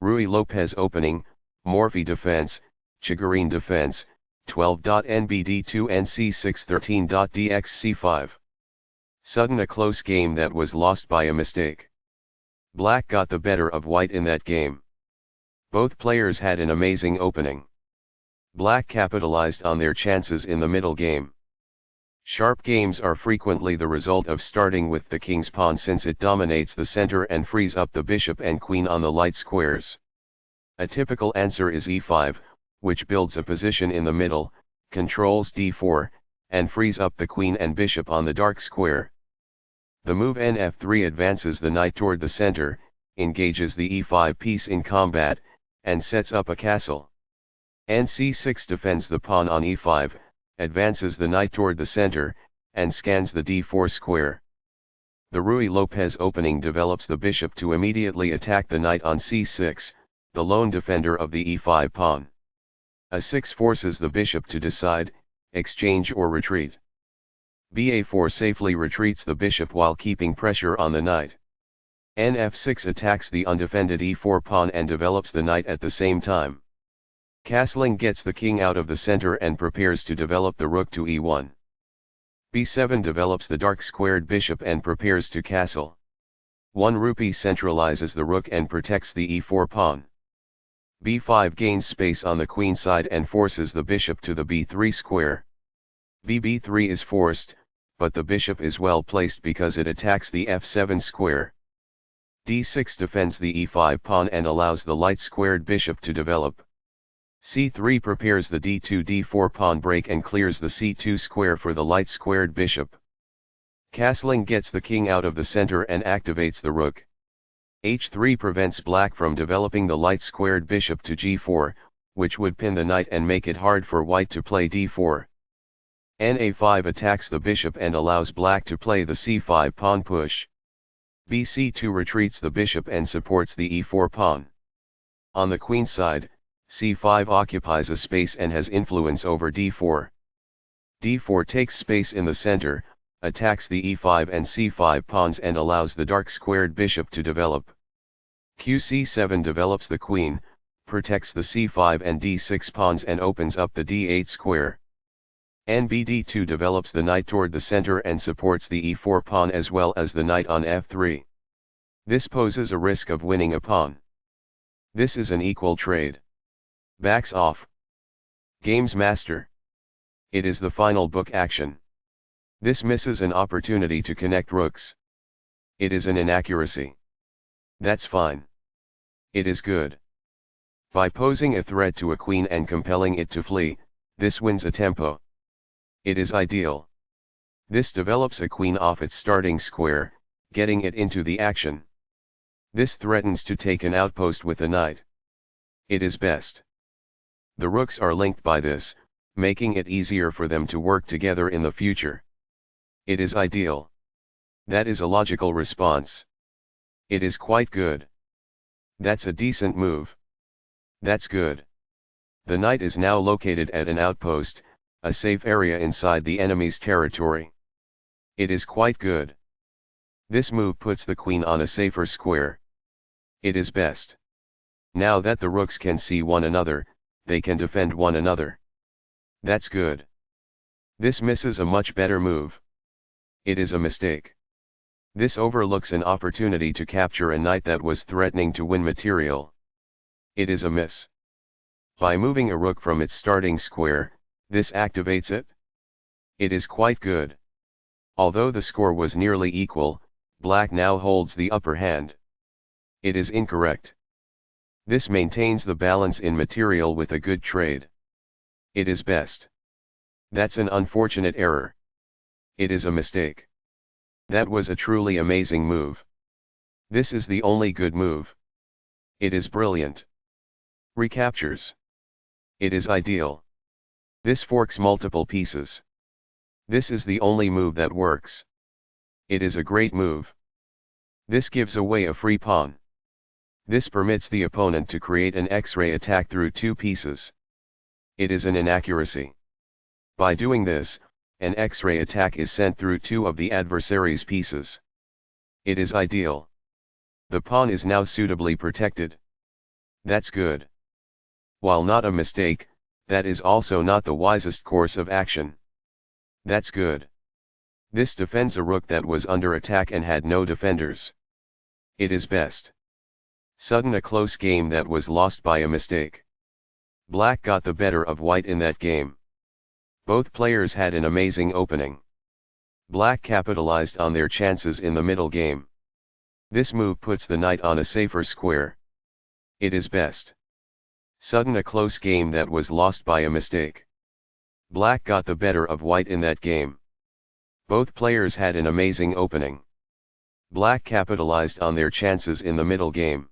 Ruy Lopez opening, Morphy defense, Chigorin defense, 12.NBD2 NC6 13.DXC5. Sudden a close game that was lost by a mistake. Black got the better of white in that game. Both players had an amazing opening. Black capitalized on their chances in the middle game. Sharp games are frequently the result of starting with the king's pawn since it dominates the center and frees up the bishop and queen on the light squares. A typical answer is e5, which builds a position in the middle, controls d4, and frees up the queen and bishop on the dark square. The move nf3 advances the knight toward the center, engages the e5 piece in combat, and sets up a castle. nc6 defends the pawn on e5, advances the knight toward the center, and scans the d4 square. The Ruy Lopez opening develops the bishop to immediately attack the knight on c6, the lone defender of the e5 pawn. a6 forces the bishop to decide, exchange or retreat. ba4 safely retreats the bishop while keeping pressure on the knight. nf6 attacks the undefended e4 pawn and develops the knight at the same time. Castling gets the king out of the center and prepares to develop the rook to e1. b7 develops the dark squared bishop and prepares to castle. 1 rupee centralizes the rook and protects the e4 pawn. b5 gains space on the queen side and forces the bishop to the b3 square. b3 is forced, but the bishop is well placed because it attacks the f7 square. d6 defends the e5 pawn and allows the light squared bishop to develop. c3 prepares the d2-d4 pawn break and clears the c2 square for the light squared bishop. Castling gets the king out of the center and activates the rook. h3 prevents black from developing the light squared bishop to g4, which would pin the knight and make it hard for white to play d4. na5 attacks the bishop and allows black to play the c5 pawn push. bc2 retreats the bishop and supports the e4 pawn. On the queen side, c5 occupies a space and has influence over d4. d4 takes space in the center, attacks the e5 and c5 pawns and allows the dark squared bishop to develop. qc7 develops the queen, protects the c5 and d6 pawns and opens up the d8 square. nbd2 develops the knight toward the center and supports the e4 pawn as well as the knight on f3. This poses a risk of winning a pawn. This is an equal trade. Backs off. Games master. It is the final book action. This misses an opportunity to connect rooks. It is an inaccuracy. That's fine. It is good. By posing a threat to a queen and compelling it to flee, this wins a tempo. It is ideal. This develops a queen off its starting square, getting it into the action. This threatens to take an outpost with a knight. It is best. The rooks are linked by this, making it easier for them to work together in the future. It is ideal. That is a logical response. It is quite good. That's a decent move. That's good. The knight is now located at an outpost, a safe area inside the enemy's territory. It is quite good. This move puts the queen on a safer square. It is best. Now that the rooks can see one another, they can defend one another. That's good. This misses a much better move. It is a mistake. This overlooks an opportunity to capture a knight that was threatening to win material. It is a miss. By moving a rook from its starting square, this activates it. It is quite good. Although the score was nearly equal, black now holds the upper hand. It is incorrect. This maintains the balance in material with a good trade. It is best. That's an unfortunate error. It is a mistake. That was a truly amazing move. This is the only good move. It is brilliant. Recaptures. It is ideal. This forks multiple pieces. This is the only move that works. It is a great move. This gives away a free pawn. This permits the opponent to create an X-ray attack through two pieces. It is an inaccuracy. By doing this, an X-ray attack is sent through two of the adversary's pieces. It is ideal. The pawn is now suitably protected. That's good. While not a mistake, that is also not the wisest course of action. That's good. This defends a rook that was under attack and had no defenders. It is best. Sudden a close game that was lost by a mistake. Black got the better of white in that game. Both players had an amazing opening. Black capitalized on their chances in the middle game. This move puts the knight on a safer square. It is best. Sudden a close game that was lost by a mistake. Black got the better of white in that game. Both players had an amazing opening. Black capitalized on their chances in the middle game.